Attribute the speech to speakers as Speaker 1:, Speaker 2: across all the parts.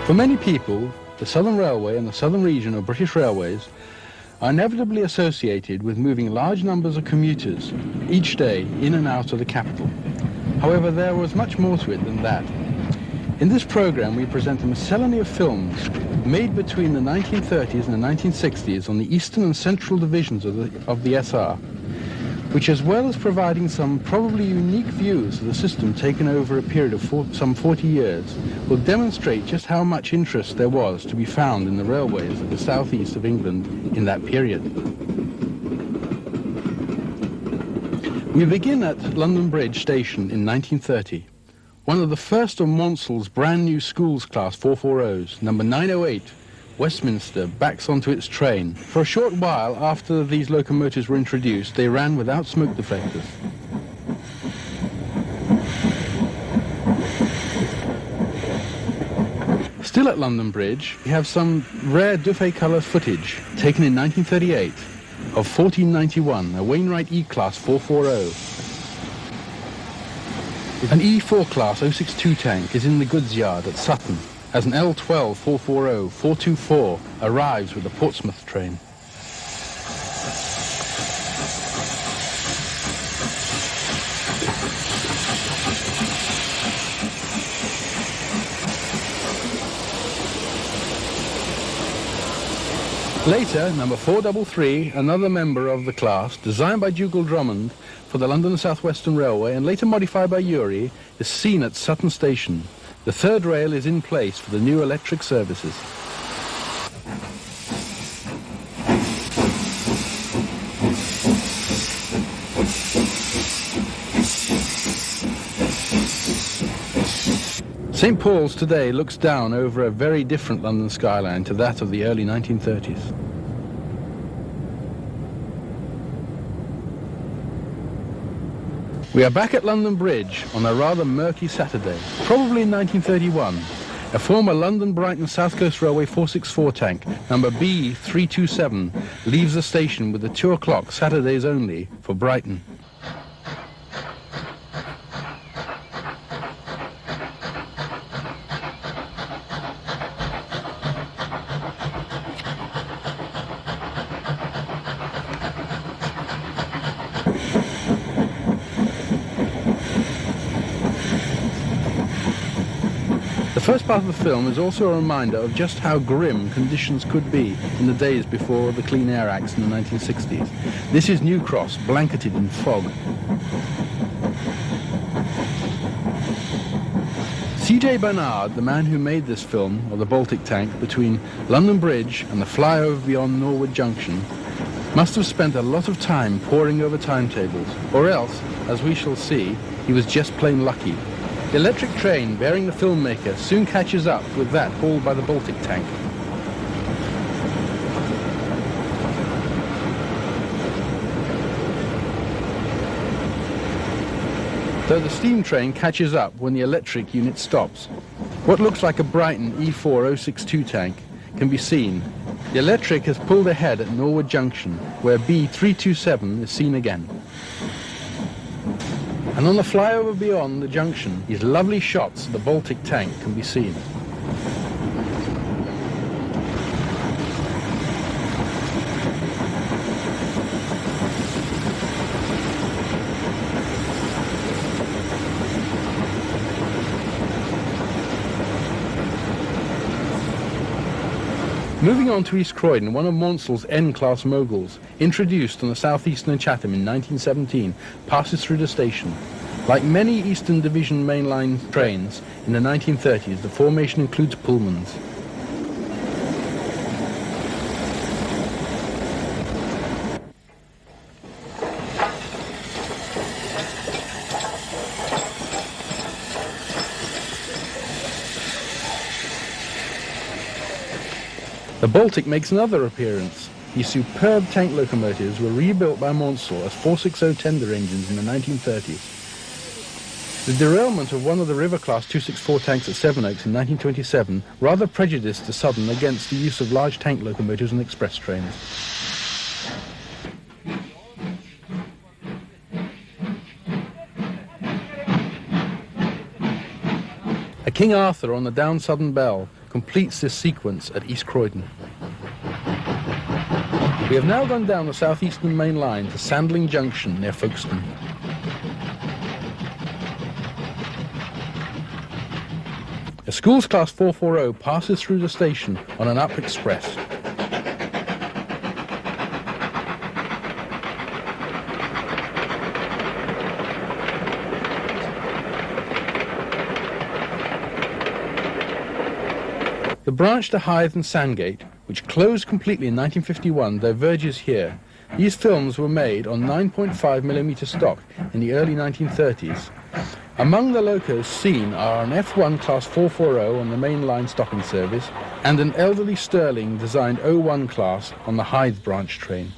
Speaker 1: For many people, the Southern Railway and the Southern region of British Railways are inevitably associated with moving large numbers of commuters each day in and out of the capital. However, there was much more to it than that. In this program, we present a miscellany of films made between the 1930s and the 1960s on the eastern and central divisions of the SR, which, as well as providing some probably unique views of the system taken over a period of some 40 years, will demonstrate just how much interest there was to be found in the railways of the southeast of England in that period. We begin at London Bridge Station in 1930. One of the first of Maunsell's brand new schools class 440s, number 908, Westminster, backs onto its train. For a short while after these locomotives were introduced, they ran without smoke deflectors. Still at London Bridge, we have some rare Dufay-colour footage taken in 1938 of 1491, a Wainwright E-Class 440. An E4 class 062 tank is in the goods yard at Sutton as an L12 440 424 arrives with the Portsmouth train. Later, number 433, another member of the class, designed by Dougal Drummond for the London and South Western Railway and later modified by Urey, is seen at Sutton Station. The third rail is in place for the new electric services. St. Paul's today looks down over a very different London skyline to that of the early 1930s. We are back at London Bridge on a rather murky Saturday, probably in 1931. A former London Brighton South Coast Railway 464 tank, number B327, leaves the station with the 2 o'clock Saturdays only for Brighton. The first part of the film is also a reminder of just how grim conditions could be in the days before the Clean Air Acts in the 1960s. This is New Cross, blanketed in fog. C.J. Barnard, the man who made this film of the Baltic tank between London Bridge and the flyover beyond Norwood Junction, must have spent a lot of time poring over timetables, or else, as we shall see, he was just plain lucky. The electric train bearing the filmmaker soon catches up with that hauled by the Baltic tank. Though the steam train catches up when the electric unit stops. What looks like a Brighton E4 062 tank can be seen. The electric has pulled ahead at Norwood Junction, where B327 is seen again. And on the flyover beyond the junction, these lovely shots of the Baltic tank can be seen. Moving on to East Croydon, one of Maunsell's N-class moguls, introduced on the Southeastern and Chatham in 1917, passes through the station. Like many Eastern Division mainline trains in the 1930s, the formation includes Pullmans. The Baltic makes another appearance. These superb tank locomotives were rebuilt by Maunsell as 460 tender engines in the 1930s. The derailment of one of the River-class 264 tanks at Sevenoaks in 1927 rather prejudiced the Southern against the use of large tank locomotives and express trains. A King Arthur on the down Southern Bell completes this sequence at East Croydon. We have now gone down the southeastern main line to Sandling Junction near Folkestone. A schools class 440 passes through the station on an up express. The branch to Hythe and Sandgate, which closed completely in 1951, diverges here. These films were made on 9.5mm stock in the early 1930s. Among the locos seen are an F1 Class 440 on the main line stocking service and an elderly Stirling designed 01 class on the Hythe branch train.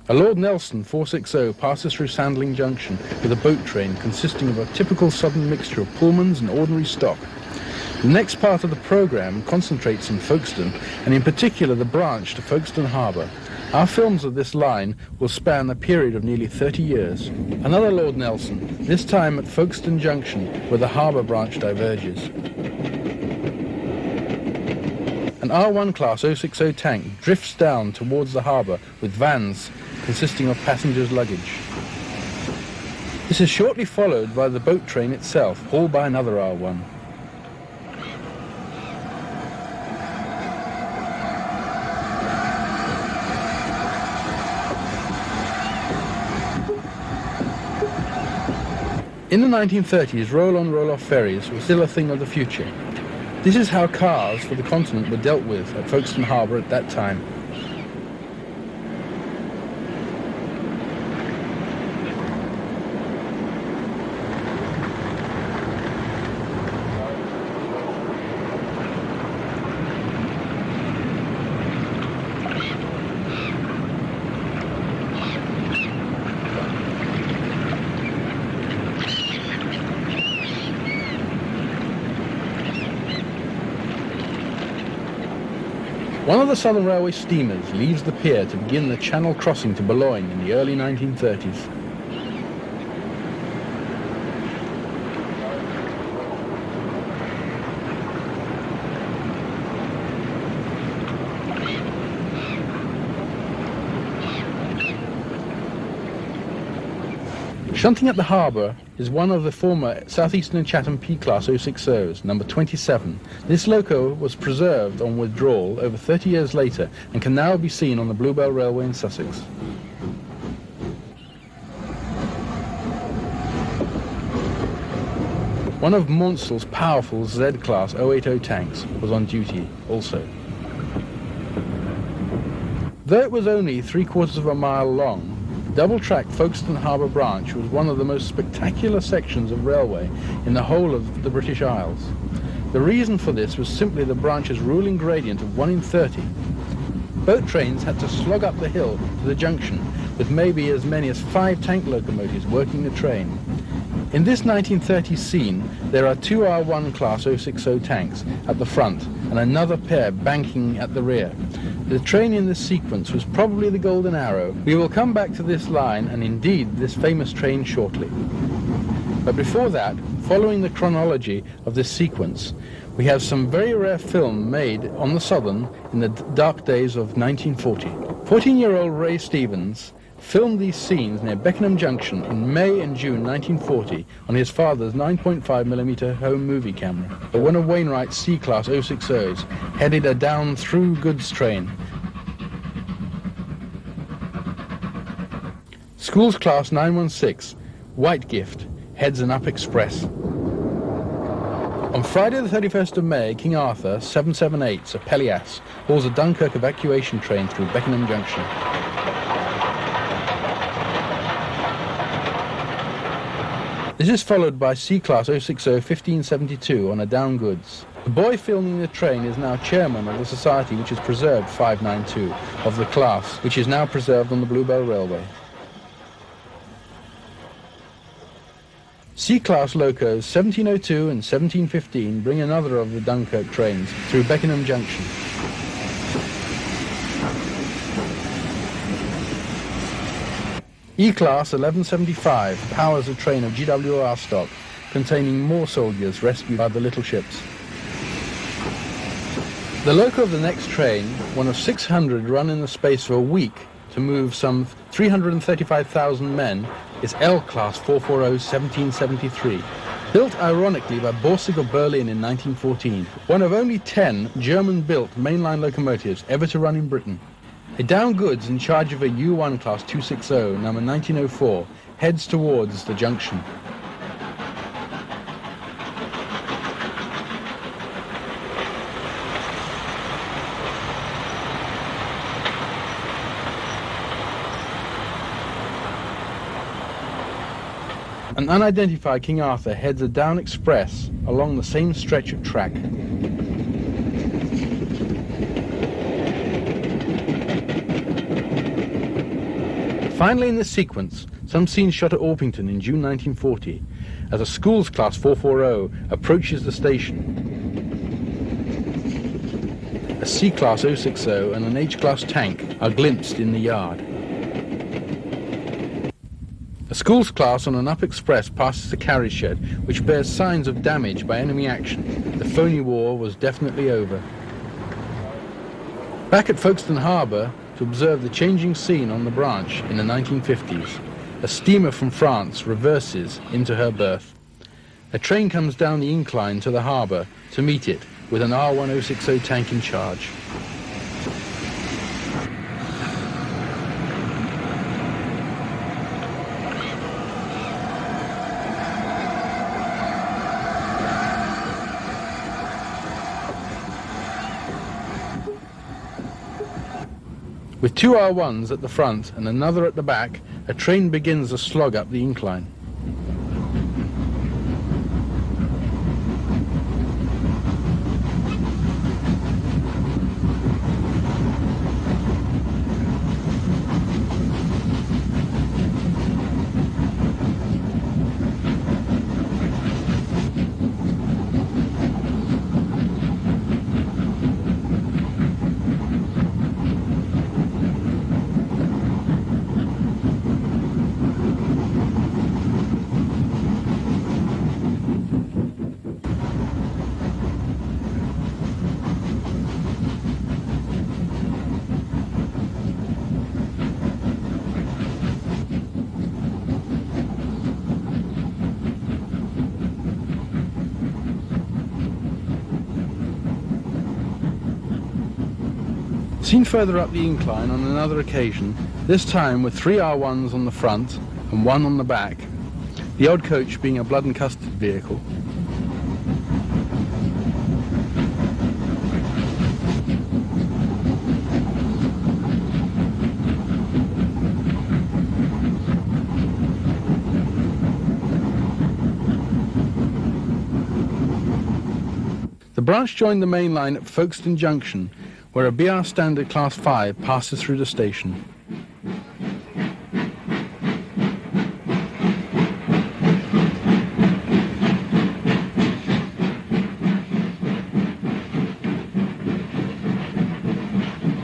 Speaker 1: A Lord Nelson 460 passes through Sandling Junction with a boat train consisting of a typical southern mixture of Pullmans and ordinary stock. The next part of the programme concentrates on Folkestone, and in particular the branch to Folkestone Harbour. Our films of this line will span a period of nearly 30 years. Another Lord Nelson, this time at Folkestone Junction, where the harbour branch diverges. An R1 class 060 tank drifts down towards the harbour with vans consisting of passengers' luggage. This is shortly followed by the boat train itself, hauled by another R1. In the 1930s, roll-on, roll-off ferries were still a thing of the future. This is how cars for the continent were dealt with at Folkestone Harbour at that time. One of the Southern Railway steamers leaves the pier to begin the channel crossing to Boulogne in the early 1930s. Shunting at the harbour is one of the former Southeastern and Chatham P-Class 060s, number 27. This loco was preserved on withdrawal over 30 years later and can now be seen on the Bluebell Railway in Sussex. One of Maunsell's powerful Z-Class 080 tanks was on duty also. Though it was only 3/4 of a mile long, double-track Folkestone Harbour branch was one of the most spectacular sections of railway in the whole of the British Isles. The reason for this was simply the branch's ruling gradient of 1 in 30. Boat trains had to slog up the hill to the junction, with maybe as many as 5 tank locomotives working the train. In this 1930s scene, there are 2 R1 class 060 tanks at the front and another pair banking at the rear. The train in this sequence was probably the Golden Arrow. We will come back to this line and indeed this famous train shortly. But before that, following the chronology of this sequence, we have some very rare film made on the Southern in the dark days of 1940. 14-year-old Ray Stevens filmed these scenes near Beckenham Junction in May and June 1940 on his father's 9.5mm home movie camera. One of Wainwright's C-Class 060s headed a down-through goods train. Schools Class 916, White Gift, heads an up express. On Friday the 31st of May, King Arthur 778, a Pelias, hauls a Dunkirk evacuation train through Beckenham Junction. This is followed by C-Class 060 1572 on a down goods. The boy filming the train is now chairman of the society which has preserved 592 of the class, which is now preserved on the Bluebell Railway. C-Class locos 1702 and 1715 bring another of the Dunkirk trains through Beckenham Junction. E-Class 1175 powers a train of GWR stock containing more soldiers rescued by the little ships. The loco of the next train, one of 600 run in the space of a week to move some 335,000 men, is L-Class 440 1773. Built ironically by Borsig of Berlin in 1914, one of only 10 German-built mainline locomotives ever to run in Britain. A down goods in charge of a U1 Class 260, number 1904, heads towards the junction. An unidentified King Arthur heads a down express along the same stretch of track. Finally in this sequence, some scenes shot at Orpington in June 1940, as a Schools Class 440 approaches the station. A C-Class 060 and an H-Class tank are glimpsed in the yard. A Schools Class on an up express passes the carriage shed, which bears signs of damage by enemy action. The phony war was definitely over. Back at Folkestone Harbour to observe the changing scene on the branch in the 1950s, a steamer from France reverses into her berth. A train comes down the incline to the harbour to meet it with an R1060 tank in charge. With two R1s at the front and another at the back, a train begins a slog up the incline. Seen further up the incline on another occasion, this time with three R1s on the front and one on the back, the odd coach being a blood and custard vehicle. The branch joined the main line at Folkestone Junction, where a BR Standard Class 5 passes through the station.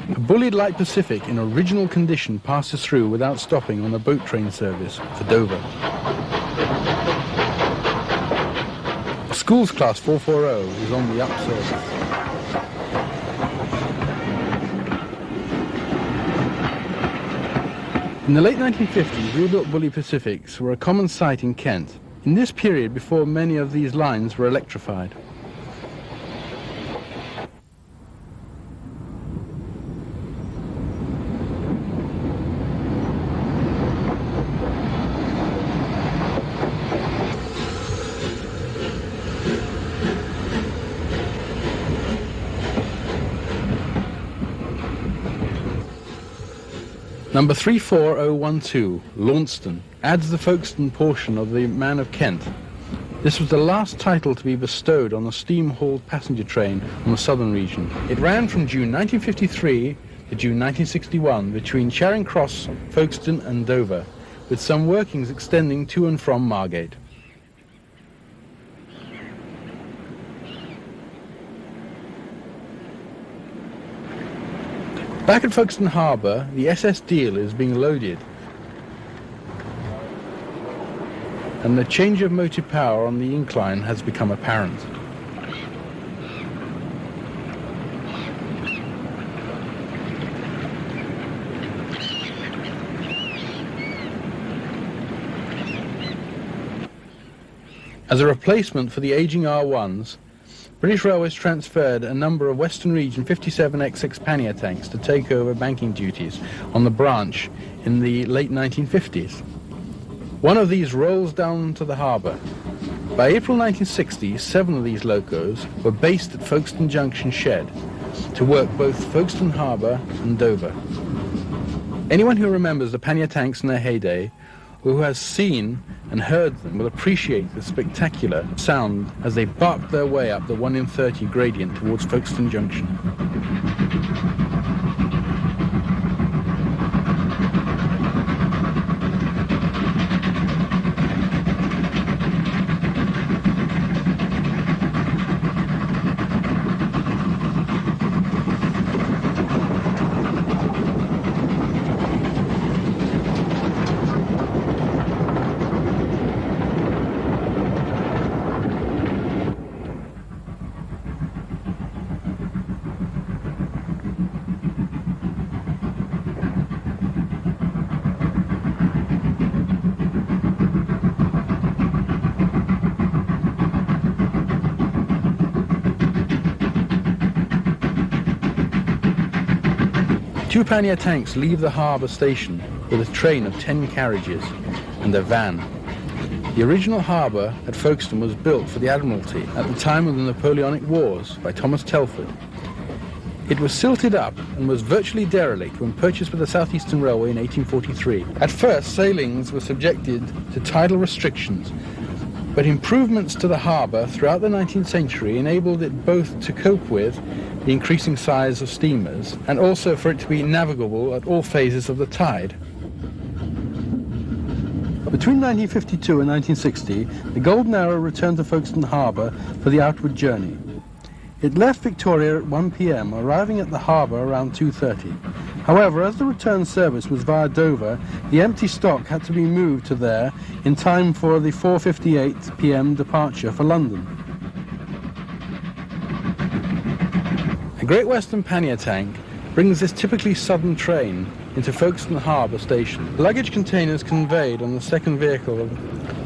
Speaker 1: A bullied light Pacific in original condition passes through without stopping on a boat train service for Dover. A Schools Class 440 is on the up service. In the late 1950s, rebuilt Bully Pacifics were a common sight in Kent, in this period before many of these lines were electrified. Number 34012, Launceston, adds the Folkestone portion of the Man of Kent. This was the last title to be bestowed on a steam-hauled passenger train on the southern region. It ran from June 1953 to June 1961 between Charing Cross, Folkestone and Dover, with some workings extending to and from Margate. Back at Folkestone Harbour, the SS Deal is being loaded. and the change of motive power on the incline has become apparent. As a replacement for the ageing R1s, British Railways transferred a number of Western Region 57XX pannier tanks to take over banking duties on the branch in the late 1950s. One of these rolls down to the harbour. By April 1960, 7 of these locos were based at Folkestone Junction Shed to work both Folkestone Harbour and Dover. Anyone who remembers the pannier tanks in their heyday, or who has seen and heard them, will appreciate the spectacular sound as they barked their way up the 1 in 30 gradient towards Folkestone Junction. Two pannier tanks leave the harbour station with a train of 10 carriages and a van. The original harbour at Folkestone was built for the Admiralty at the time of the Napoleonic Wars by Thomas Telford. It was silted up and was virtually derelict when purchased by the South Eastern Railway in 1843. At first, sailings were subjected to tidal restrictions, but improvements to the harbour throughout the 19th century enabled it both to cope with the increasing size of steamers and also for it to be navigable at all phases of the tide. Between 1952 and 1960, the Golden Arrow returned to Folkestone Harbour for the outward journey. It left Victoria at 1 p.m, arriving at the harbour around 2:30. However, as the return service was via Dover, the empty stock had to be moved to there in time for the 4:58 p.m. departure for London. A Great Western pannier tank brings this typically southern train into Folkestone Harbour station. Luggage containers conveyed on the second vehicle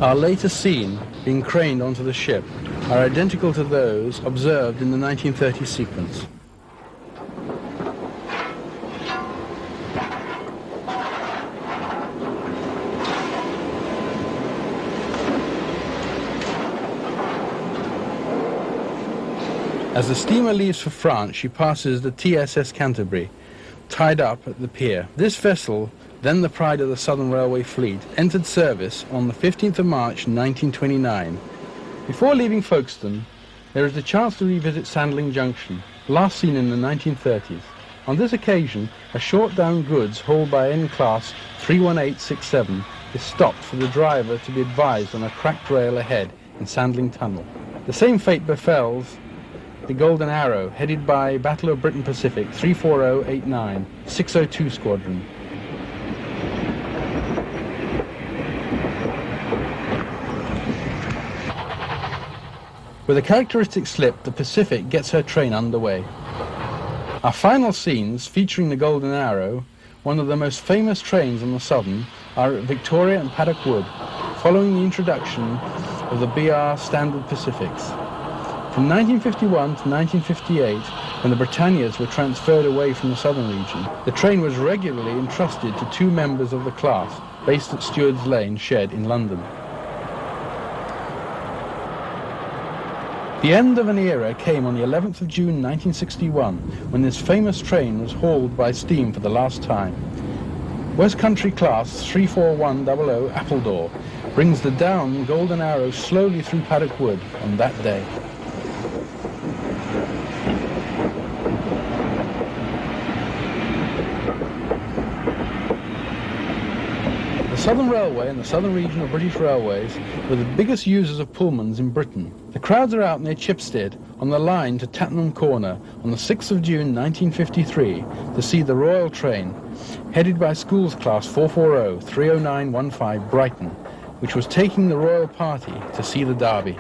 Speaker 1: are later seen being craned onto the ship, are identical to those observed in the 1930s sequence. As the steamer leaves for France, she passes the TSS Canterbury, tied up at the pier. This vessel, then the pride of the Southern Railway fleet, entered service on the 15th of March 1929. Before leaving Folkestone, there is the chance to revisit Sandling Junction, last seen in the 1930s. On this occasion, a short down goods hauled by N-Class 31867 is stopped for the driver to be advised on a cracked rail ahead in Sandling Tunnel. The same fate befells the Golden Arrow, headed by Battle of Britain Pacific 34089, 602 Squadron. With a characteristic slip, the Pacific gets her train underway. Our final scenes, featuring the Golden Arrow, one of the most famous trains on the Southern, are at Victoria and Paddock Wood, following the introduction of the BR Standard Pacifics. From 1951 to 1958, when the Britannias were transferred away from the Southern region, the train was regularly entrusted to 2 members of the class, based at Stewards Lane Shed in London. The end of an era came on the 11th of June 1961, when this famous train was hauled by steam for the last time. West Country Class 34100 Appledore brings the down Golden Arrow slowly through Paddock Wood on that day. The Southern Railway and the Southern region of British Railways were the biggest users of Pullmans in Britain. The crowds are out near Chipstead on the line to Tattenham Corner on the 6th of June 1953 to see the Royal Train, headed by Schools Class 440 30915 Brighton, which was taking the royal party to see the Derby.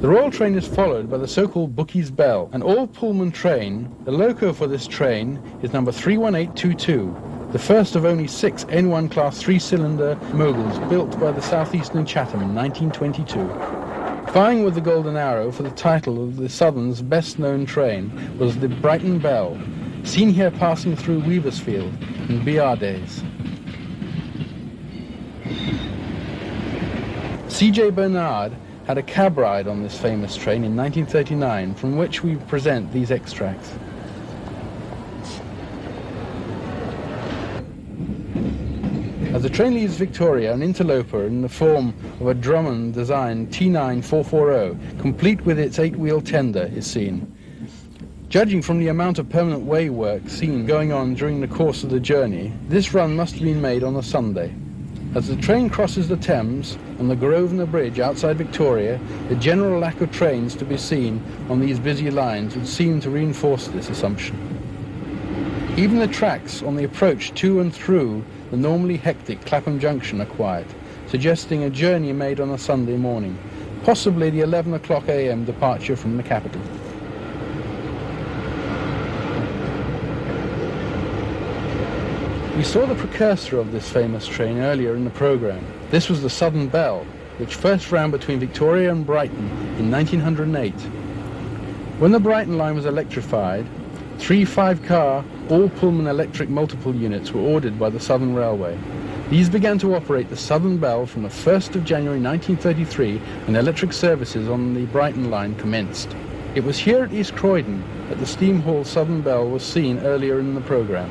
Speaker 1: The royal train is followed by the so-called Bookie's Bell, an all-Pullman train. The loco for this train is number 31822, the first of only 6 N1 class 3-cylinder moguls built by the Southeastern Chatham in 1922. Vying with the Golden Arrow for the title of the Southern's best-known train was the Brighton Bell, seen here passing through Weaversfield in BR days. C.J. Barnard had a cab ride on this famous train in 1939, from which we present these extracts. As the train leaves Victoria, an interloper in the form of a Drummond-designed T9 440, complete with its 8-wheel tender, is seen. Judging from the amount of permanent way work seen going on during the course of the journey, this run must have been made on a Sunday. As the train crosses the Thames on the Grosvenor Bridge outside Victoria, the general lack of trains to be seen on these busy lines would seem to reinforce this assumption. Even the tracks on the approach to and through the normally hectic Clapham Junction are quiet, suggesting a journey made on a Sunday morning, possibly the 11 o'clock a.m. departure from the capital. We saw the precursor of this famous train earlier in the programme. This was the Southern Bell, which first ran between Victoria and Brighton in 1908. When the Brighton line was electrified, 3 5-car all-Pullman electric multiple units were ordered by the Southern Railway. These began to operate the Southern Bell from the 1st of January 1933, and electric services on the Brighton line commenced. It was here at East Croydon that the steam haul Southern Bell was seen earlier in the programme.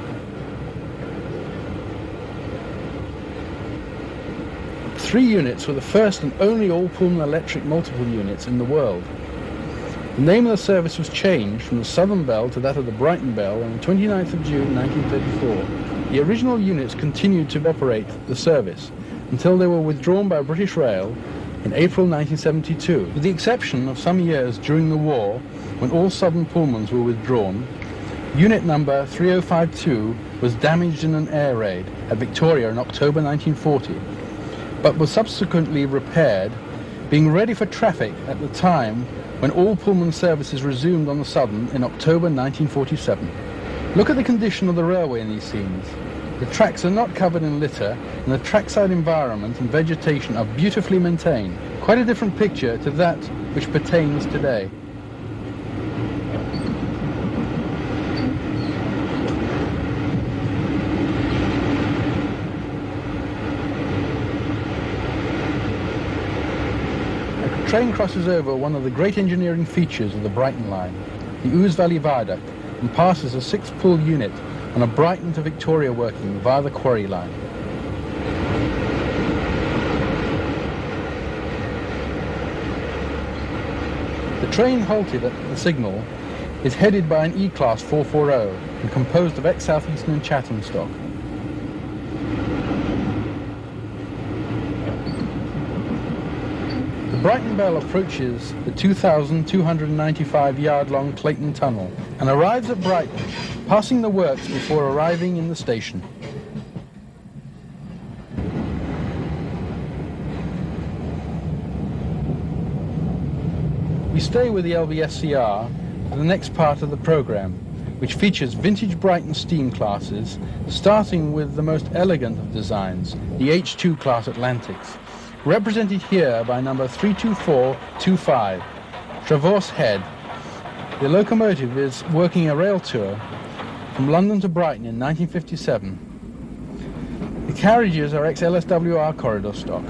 Speaker 1: 3 units were the first and only all-Pullman electric multiple units in the world. The name of the service was changed from the Southern Bell to that of the Brighton Bell on the 29th of June 1934. The original units continued to operate the service until they were withdrawn by British Rail in April 1972. With the exception of some years during the war, when all Southern Pullmans were withdrawn, unit number 3052 was damaged in an air raid at Victoria in October 1940. But was subsequently repaired, being ready for traffic at the time when all Pullman services resumed on the Southern in October 1947. Look at the condition of the railway in these scenes. The tracks are not covered in litter, and the trackside environment and vegetation are beautifully maintained. Quite a different picture to that which pertains today. The train crosses over one of the great engineering features of the Brighton line, the Ouse Valley Viaduct, and passes a 6-pull unit on a Brighton to Victoria working via the quarry line. The train halted at the signal is headed by an E-Class 440 and composed of ex-Southeastern and Chatham stock. The Brighton Bell approaches the 2,295-yard-long Clayton Tunnel and arrives at Brighton, passing the works before arriving in the station. We stay with the LBSCR for the next part of the programme, which features vintage Brighton steam classes, starting with the most elegant of designs, the H2 class Atlantics, represented here by number 32425, Traverse Head. The locomotive is working a rail tour from London to Brighton in 1957. The carriages are ex-LSWR corridor stock.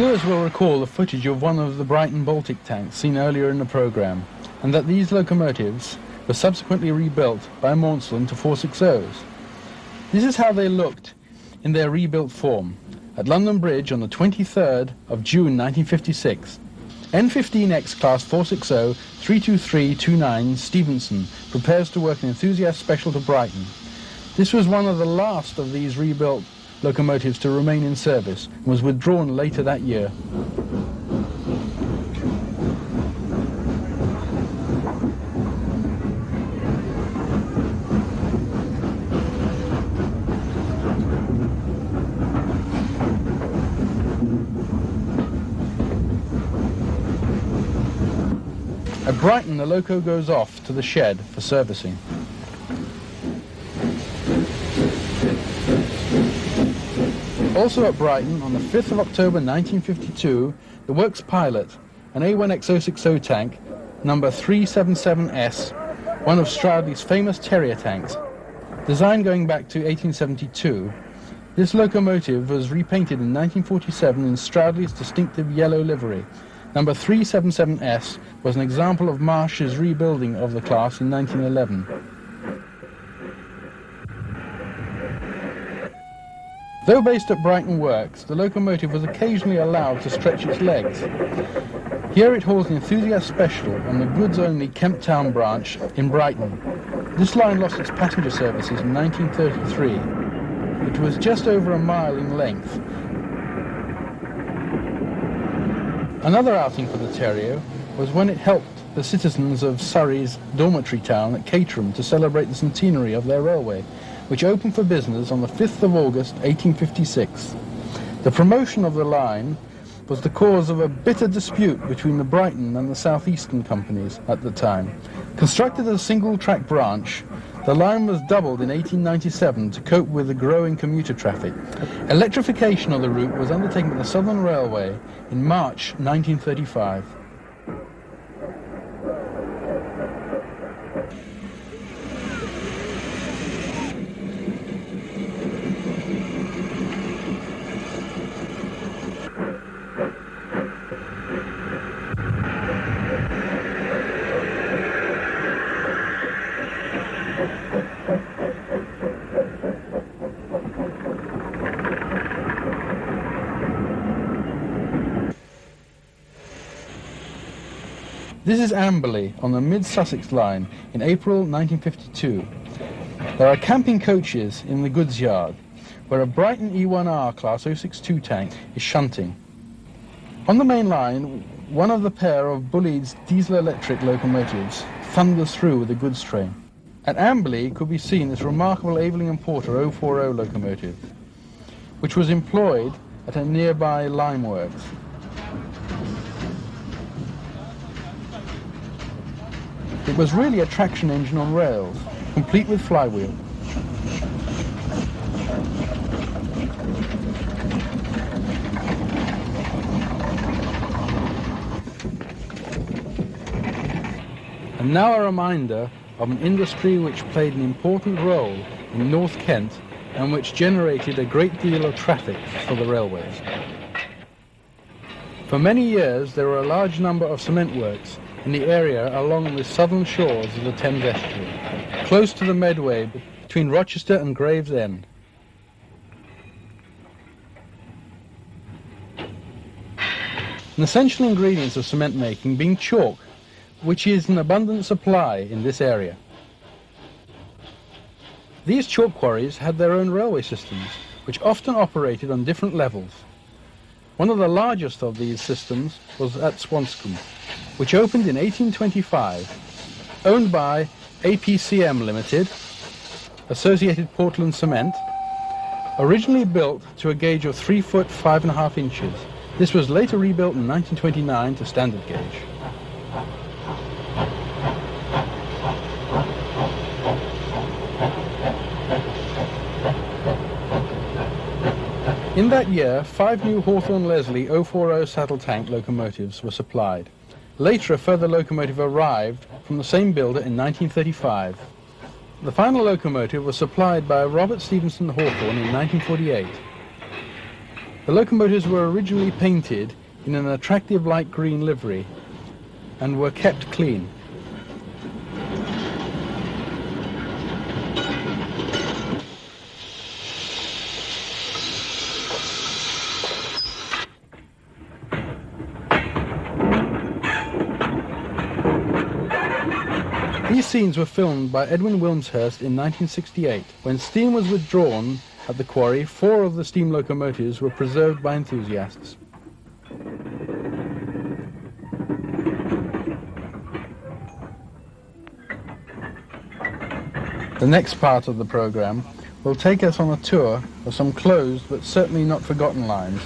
Speaker 1: Viewers will recall the footage of one of the Brighton Baltic tanks seen earlier in the programme, and that these locomotives were subsequently rebuilt by Maunsell into 460s. This is how they looked in their rebuilt form at London Bridge on the 23rd of June 1956. N15X Class 460 32329 Stevenson prepares to work an enthusiast special to Brighton. This was one of the last of these rebuilt locomotives to remain in service and was withdrawn later that year. At Brighton, the loco goes off to the shed for servicing. Also at Brighton, on the 5th of October 1952, the works pilot, an A1X060 tank, number 377S, one of Stroudley's famous Terrier tanks. Designed going back to 1872, this locomotive was repainted in 1947 in Stroudley's distinctive yellow livery. Number 377S was an example of Marsh's rebuilding of the class in 1911. Though based at Brighton Works, the locomotive was occasionally allowed to stretch its legs. Here it hauls the enthusiast special on the goods-only Kemp Town branch in Brighton. This line lost its passenger services in 1933. It was just over a mile in length. Another outing for the Terrier was when it helped the citizens of Surrey's dormitory town at Caterham to celebrate the centenary of their railway, which opened for business on the 5th of August 1856. The promotion of the line was the cause of a bitter dispute between the Brighton and the South Eastern companies at the time. Constructed as a single-track branch, the line was doubled in 1897 to cope with the growing commuter traffic. Electrification of the route was undertaken by the Southern Railway in March 1935. This is Amberley on the Mid-Sussex line in April 1952. There are camping coaches in the goods yard, where a Brighton E1R Class 062 tank is shunting. On the main line, one of the pair of Bulleid's diesel-electric locomotives thunders through with a goods train. At Amberley could be seen this remarkable Aveling and Porter 040 locomotive, which was employed at a nearby lime works. It was really a traction engine on rails, complete with flywheel. And now a reminder of an industry which played an important role in North Kent and which generated a great deal of traffic for the railways. For many years there were a large number of cement works in the area along the southern shores of the Thames estuary, close to the Medway between Rochester and Gravesend. An essential ingredient of cement making being chalk, which is in abundant supply in this area. These chalk quarries had their own railway systems, which often operated on different levels. One of the largest of these systems was at Swanscombe, which opened in 1825, owned by APCM Limited, Associated Portland Cement, originally built to a gauge of 3 foot 5.5 inches. This was later rebuilt in 1929 to standard gauge. In that year, 5 new Hawthorne-Leslie 040 saddle tank locomotives were supplied. Later, a further locomotive arrived from the same builder in 1935. The final locomotive was supplied by Robert Stephenson Hawthorne in 1948. The locomotives were originally painted in an attractive light green livery and were kept clean. These scenes were filmed by Edwin Wilmshurst in 1968. When steam was withdrawn at the quarry, 4 of the steam locomotives were preserved by enthusiasts. The next part of the programme will take us on a tour of some closed but certainly not forgotten lines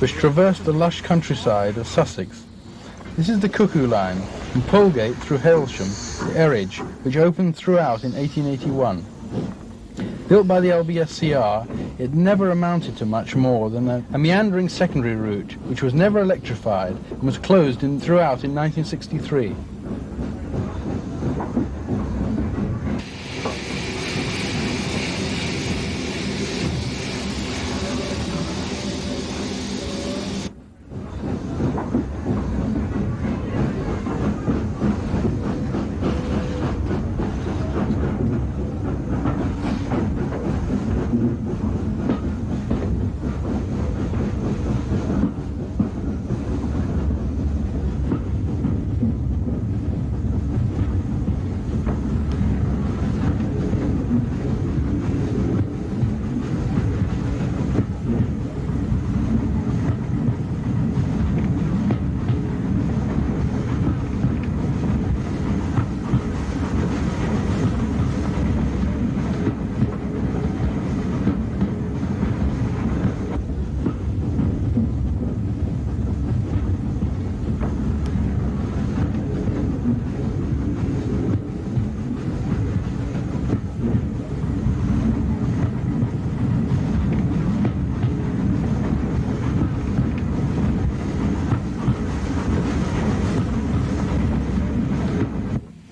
Speaker 1: which traverse the lush countryside of Sussex. This is the Cuckoo Line from Polegate through Hailsham to Erridge, which opened throughout in 1881. Built by the LBSCR, it never amounted to much more than a meandering secondary route, which was never electrified and was closed throughout in 1963.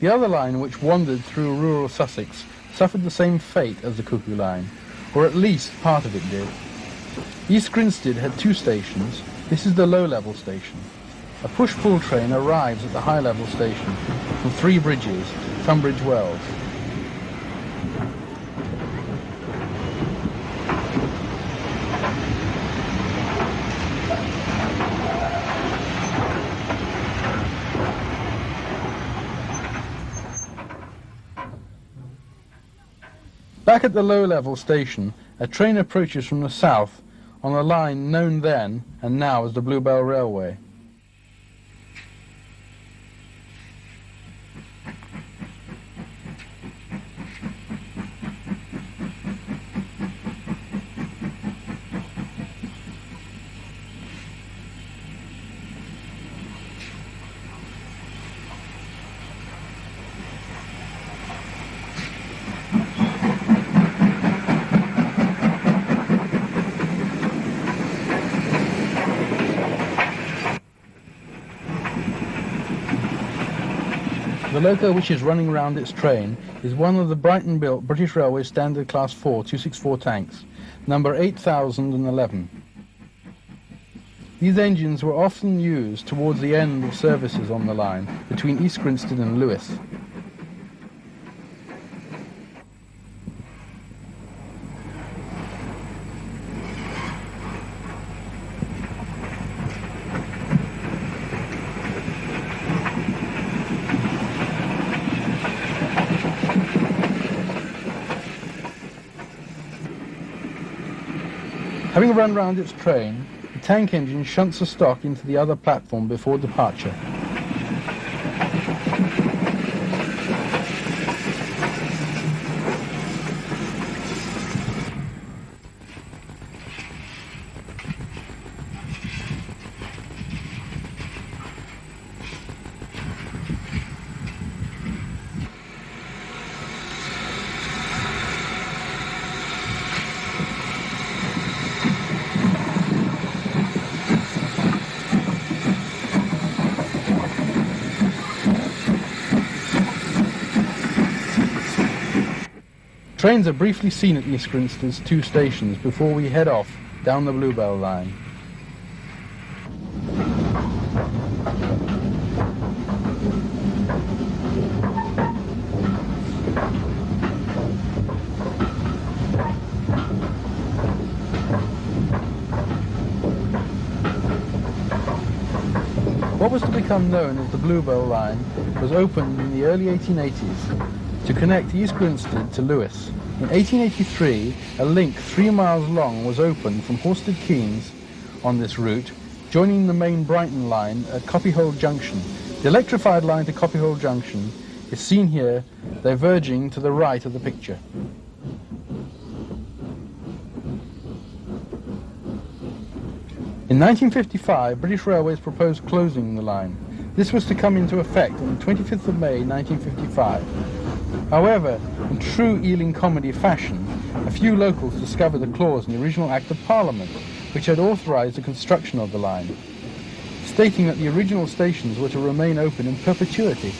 Speaker 1: The other line, which wandered through rural Sussex, suffered the same fate as the Cuckoo Line, or at least part of it did. East Grinstead had 2 stations. This is the low-level station. A push-pull train arrives at the high-level station from 3 bridges, Tunbridge Wells. Back at the low-level station, a train approaches from the south on a line known then and now as the Bluebell Railway. The loco which is running round its train is one of the Brighton-built British Railway Standard Class 4 264 tanks, number 8011. These engines were often used towards the end of services on the line between East Grinstead and Lewes. Having run round its train, the tank engine shunts the stock into the other platform before departure. Trains are briefly seen at East Grinstead's 2 stations before we head off down the Bluebell line. What was to become known as the Bluebell line was opened in the early 1880s to connect East Grinstead to Lewes. In 1883, a link 3 miles long was opened from Horsted Keynes on this route, joining the main Brighton line at Copyhold Junction. The electrified line to Copyhold Junction is seen here, diverging to the right of the picture. In 1955, British Railways proposed closing the line. This was to come into effect on the 25th of May 1955. However, in true Ealing comedy fashion, a few locals discovered a clause in the original Act of Parliament which had authorised the construction of the line, stating that the original stations were to remain open in perpetuity.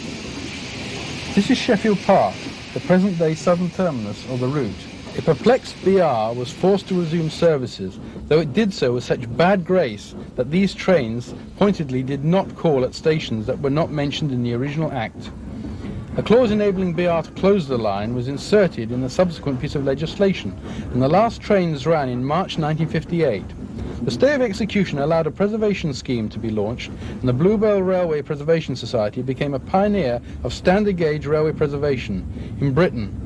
Speaker 1: This is Sheffield Park, the present-day southern terminus of the route. A perplexed BR was forced to resume services, though it did so with such bad grace that these trains pointedly did not call at stations that were not mentioned in the original Act. A clause enabling BR to close the line was inserted in a subsequent piece of legislation, and the last trains ran in March 1958. The stay of execution allowed a preservation scheme to be launched, and the Bluebell Railway Preservation Society became a pioneer of standard gauge railway preservation in Britain.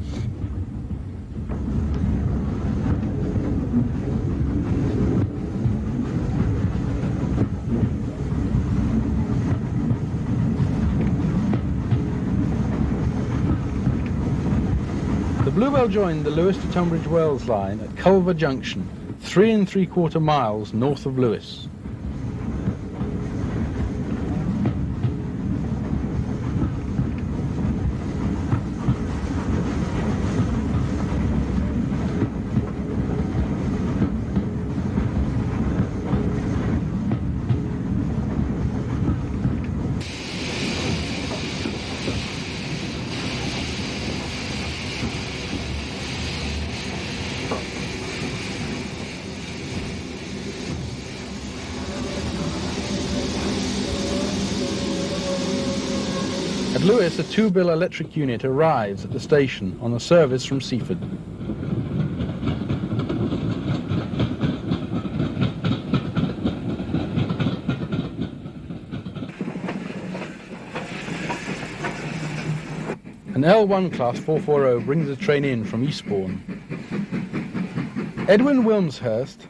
Speaker 1: The Bluebell joined the Lewes to Tunbridge Wells line at Culver Junction, 3 3/4 miles north of Lewes. At Lewes, a 2-bill electric unit arrives at the station on a service from Seaford. An L1 class 440 brings the train in from Eastbourne. Edwin Wilmshurst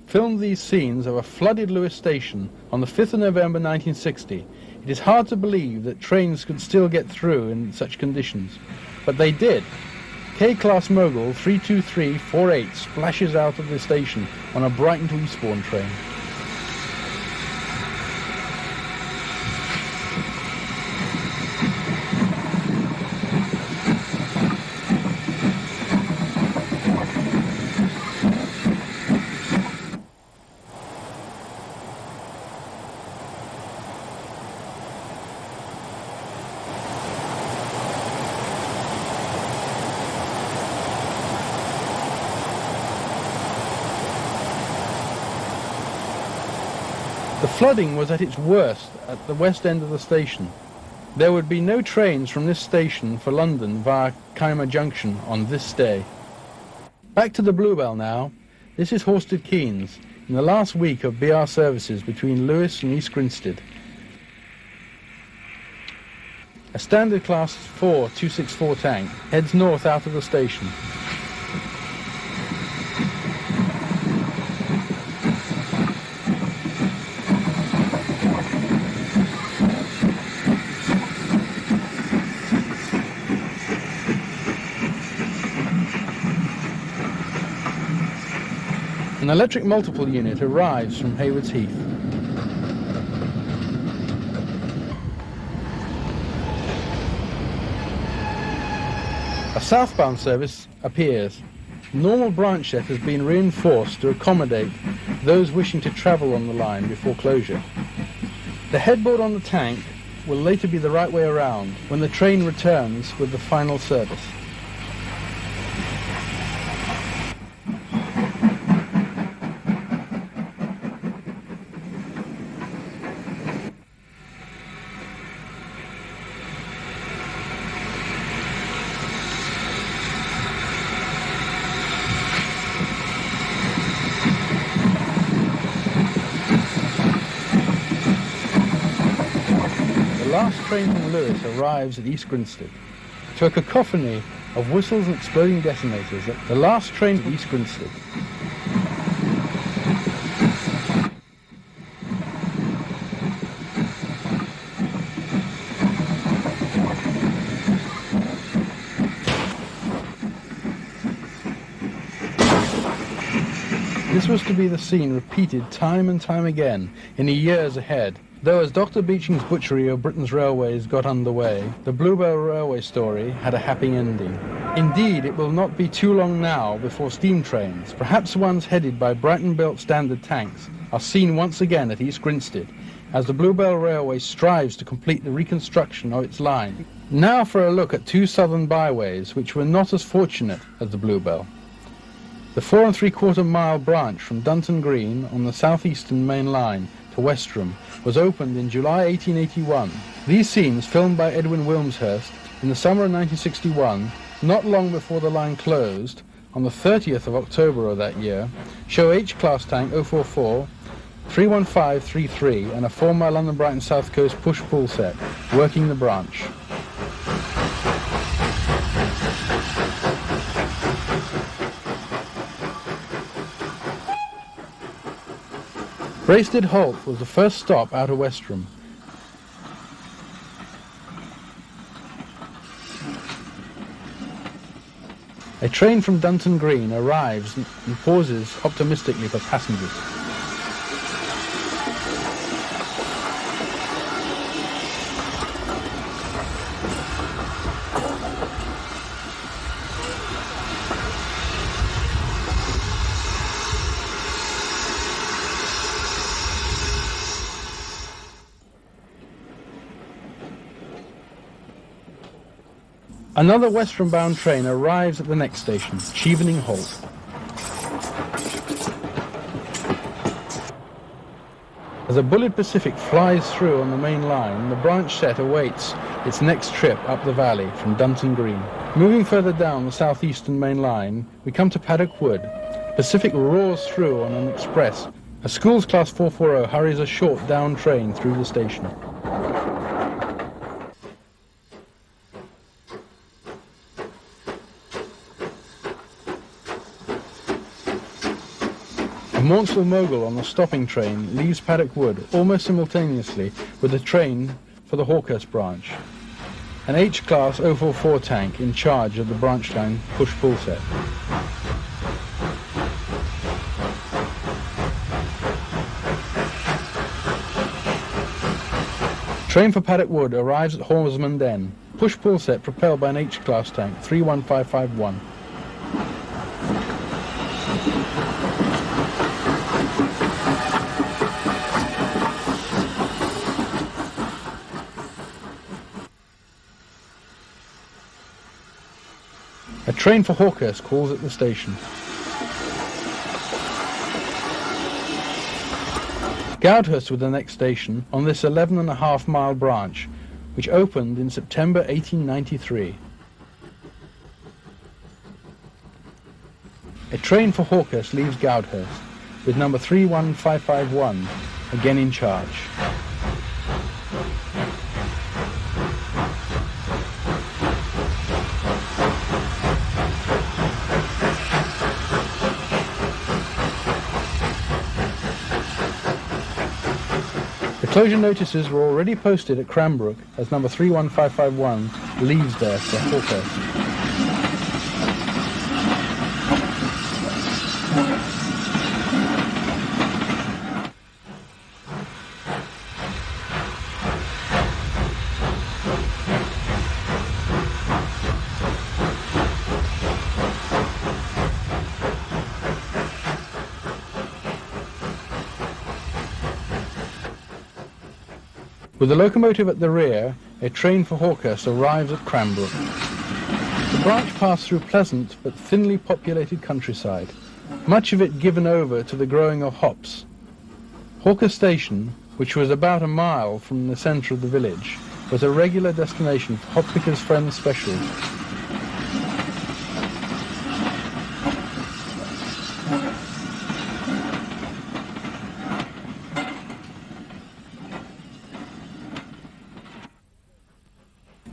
Speaker 1: filmed these scenes of a flooded Lewes station on the 5th of November 1960. It is hard to believe that trains could still get through in such conditions, but they did. K-Class Mogul 32348 splashes out of the station on a Brighton to Eastbourne train. The flooding was at its worst at the west end of the station. There would be no trains from this station for London via Culver Junction on this day. Back to the Bluebell now. This is Horsted Keynes, in the last week of BR services between Lewes and East Grinstead. A standard class 4 264 tank heads north out of the station. An electric multiple unit arrives from Haywards Heath. A southbound service appears. Normal branch set has been reinforced to accommodate those wishing to travel on the line before closure. The headboard on the tank will later be the right way around when the train returns with the final service. last train from Lewes arrives at East Grinstead. To a cacophony of whistles and exploding detonators, the last train to East Grinstead. This was to be the scene repeated time and time again in the years ahead. Though as Dr. Beeching's butchery of Britain's railways got underway, the Bluebell Railway story had a happy ending. Indeed, it will not be too long now before steam trains, perhaps ones headed by Brighton-built standard tanks, are seen once again at East Grinstead, as the Bluebell Railway strives to complete the reconstruction of its line. Now for a look at two southern byways which were not as fortunate as the Bluebell. The 4 3/4 mile branch from Dunton Green on the southeastern main line to Westerham was opened in July 1881. These scenes, filmed by Edwin Wilmshurst in the summer of 1961, not long before the line closed, on the 30th of October of that year, show H-class tank 044, 31533 and a 4-mile London Brighton South Coast push-pull set working the branch. Braested Halt was the first stop out of Westerham. A train from Dunton Green arrives and pauses optimistically for passengers. Another Westerham-bound train arrives at the next station, Chevening Halt. As a Bullet Pacific flies through on the main line, the branch set awaits its next trip up the valley from Dunton Green. Moving further down the southeastern main line, we come to Paddock Wood. Pacific roars through on an express. A Schools Class 440 hurries a short down train through the station. A Mansfield Mogul on the stopping train leaves Paddock Wood almost simultaneously with the train for the Hawkhurst branch. An H-class 044 tank in charge of the branch line push-pull set. Train for Paddock Wood arrives at Horseman Den. Push-pull set propelled by an H-class tank 31551. A train for Hawkhurst calls at the station. Goudhurst was the next station on this 11.5 mile branch, which opened in September 1893. A train for Hawkhurst leaves Goudhurst, with number 31551 again in charge. Closure notices were already posted at Cranbrook as number 31551 leaves there for Hawkhurst. With the locomotive at the rear, a train for Hawkhurst arrives at Cranbrook. The branch passed through pleasant but thinly populated countryside, much of it given over to the growing of hops. Hawkhurst Station, which was about a mile from the centre of the village, was a regular destination for hop pickers' friends specials.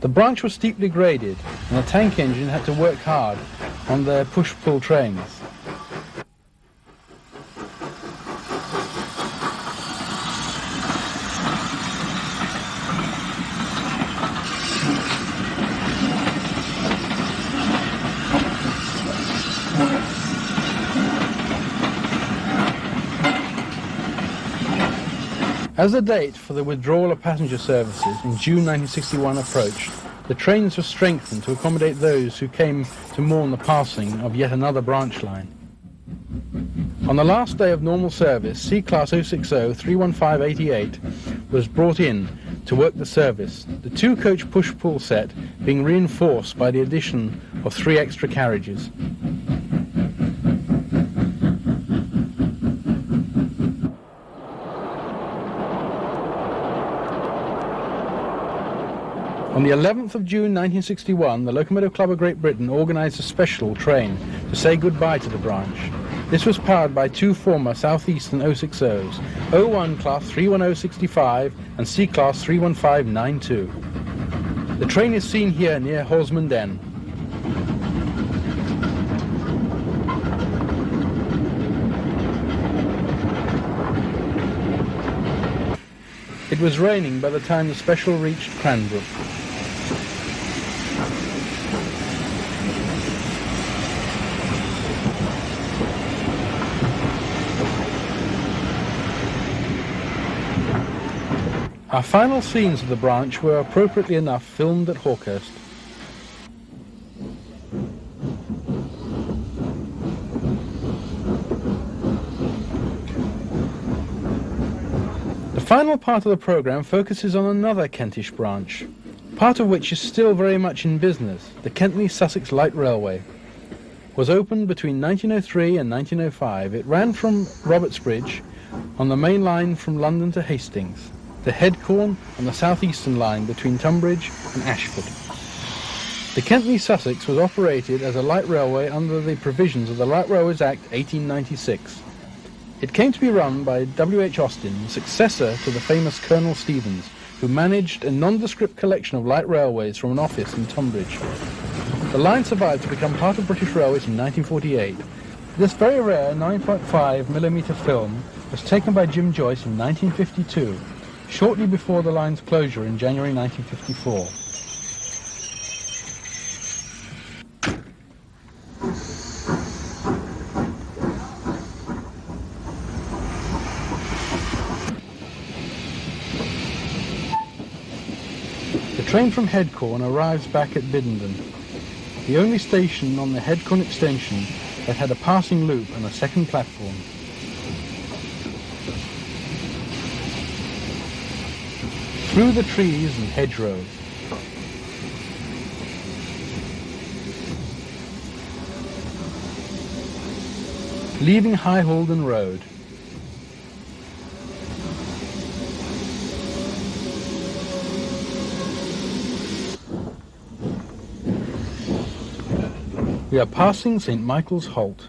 Speaker 1: The branch was steeply graded, and the tank engine had to work hard on their push-pull trains. As the date for the withdrawal of passenger services in June 1961 approached, the trains were strengthened to accommodate those who came to mourn the passing of yet another branch line. On the last day of normal service, C-Class 060-31588 was brought in to work the service, the two-coach push-pull set being reinforced by the addition of 3 extra carriages. On the 11th of June 1961, the Locomotive Club of Great Britain organised a special train to say goodbye to the branch. This was powered by 2 former South Eastern 060s, O1 Class 31065 and C Class 31592. The train is seen here near Horsman Den. It was raining by the time the special reached Cranbrook. Our final scenes of the branch were appropriately enough filmed at Hawkhurst. The final part of the programme focuses on another Kentish branch, part of which is still very much in business. The Kentney-Sussex Light Railway was opened between 1903 and 1905. It ran from Robertsbridge on the main line from London to Hastings, the Headcorn on the southeastern line between Tunbridge and Ashford. The Kentney-Sussex was operated as a light railway under the provisions of the Light Railways Act 1896. It came to be run by W.H. Austin, successor to the famous Colonel Stevens, who managed a nondescript collection of light railways from an office in Tunbridge. The line survived to become part of British Railways in 1948. This very rare 9.5mm film was taken by Jim Joyce in 1952, shortly before the line's closure in January 1954. The train from Headcorn arrives back at Biddenden, the only station on the Headcorn extension that had a passing loop and a second platform. Through the trees and hedgerows. Leaving High Holden Road. We are passing St. Michael's Halt.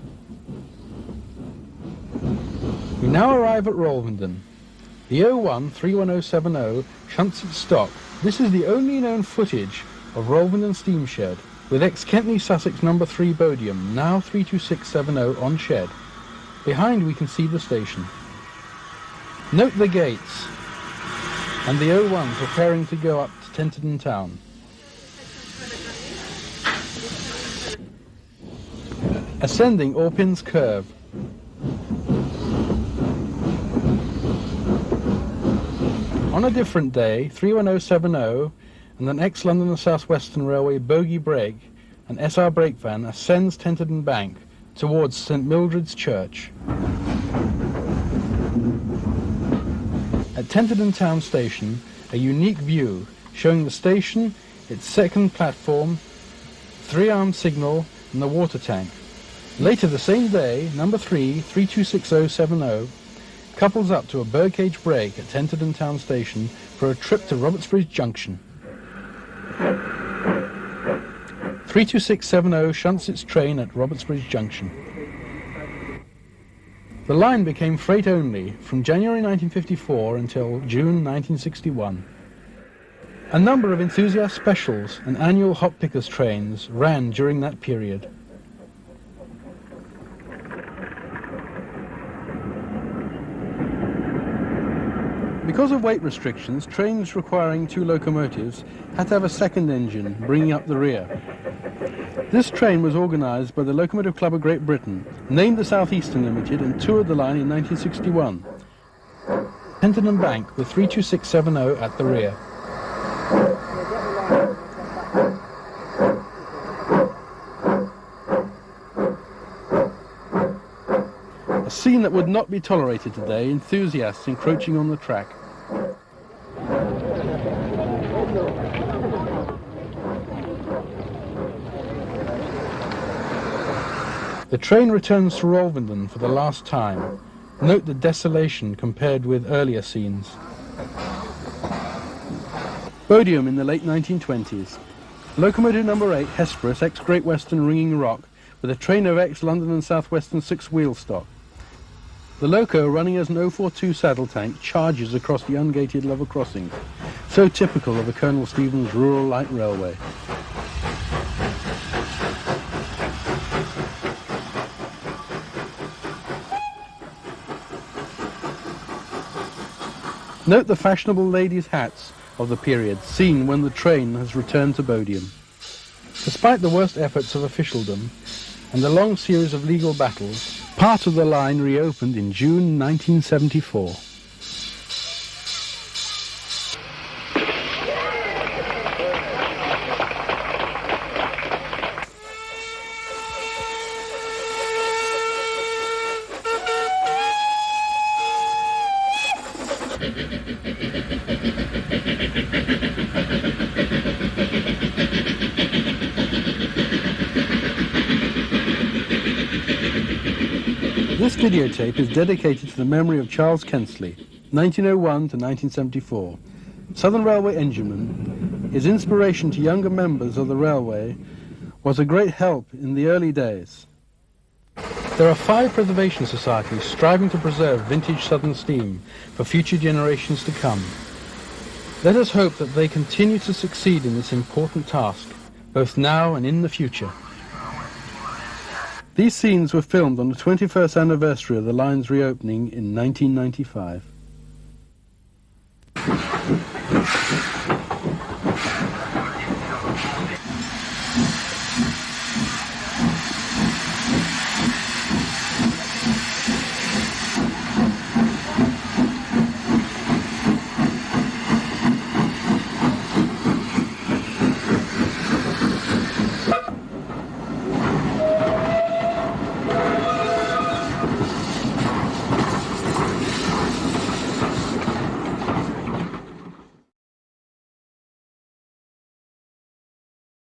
Speaker 1: We now arrive at Rolvenden. The 01-31070 shunts its stock. This is the only known footage of Rolvenden Steamshed, with ex-Kentney-Sussex No. 3 Bodiam, now 32670 on shed. Behind we can see the station. Note the gates, and the 01 preparing to go up to Tenterden Town. Ascending Orpin's Curve. On a different day, 31070 and an ex-London and South Western Railway bogie brake and SR brake van ascends Tenterden Bank towards St Mildred's Church. At Tenterden Town Station, a unique view showing the station, its second platform, 3-arm signal and the water tank. Later the same day, number 3, 326070, couples up to a birdcage brake at Tenterden Town Station for a trip to Robertsbridge Junction. 32670 shunts its train at Robertsbridge Junction. The line became freight only from January 1954 until June 1961. A number of enthusiast specials and annual hop pickers trains ran during that period. Because of weight restrictions, trains requiring 2 locomotives had to have a second engine bringing up the rear. This train was organised by the Locomotive Club of Great Britain, named the South Eastern Limited, and toured the line in 1961. Henton and Bank with 32670 at the rear. A scene that would not be tolerated today, enthusiasts encroaching on the track. The train returns to Rolvenden for the last time. Note the desolation compared with earlier scenes. Bodiam in the late 1920s. Locomotive number 8, Hesperus, ex-Great Western Ringing Rock, with a train of ex-London and South Western 6-wheel stock. The loco, running as an 042 saddle tank, charges across the ungated level crossings, so typical of a Colonel Stevens rural light railway. Note the fashionable ladies' hats of the period, seen when the train has returned to Bodiam. Despite the worst efforts of officialdom and a long series of legal battles, part of the line reopened in June 1974. This videotape is dedicated to the memory of Charles Kensley, 1901 to 1974. Southern Railway engineman, his inspiration to younger members of the railway was a great help in the early days. There are 5 preservation societies striving to preserve vintage Southern steam for future generations to come. Let us hope that they continue to succeed in this important task, both now and in the future. These scenes were filmed on the 21st anniversary of the line's reopening in 1995.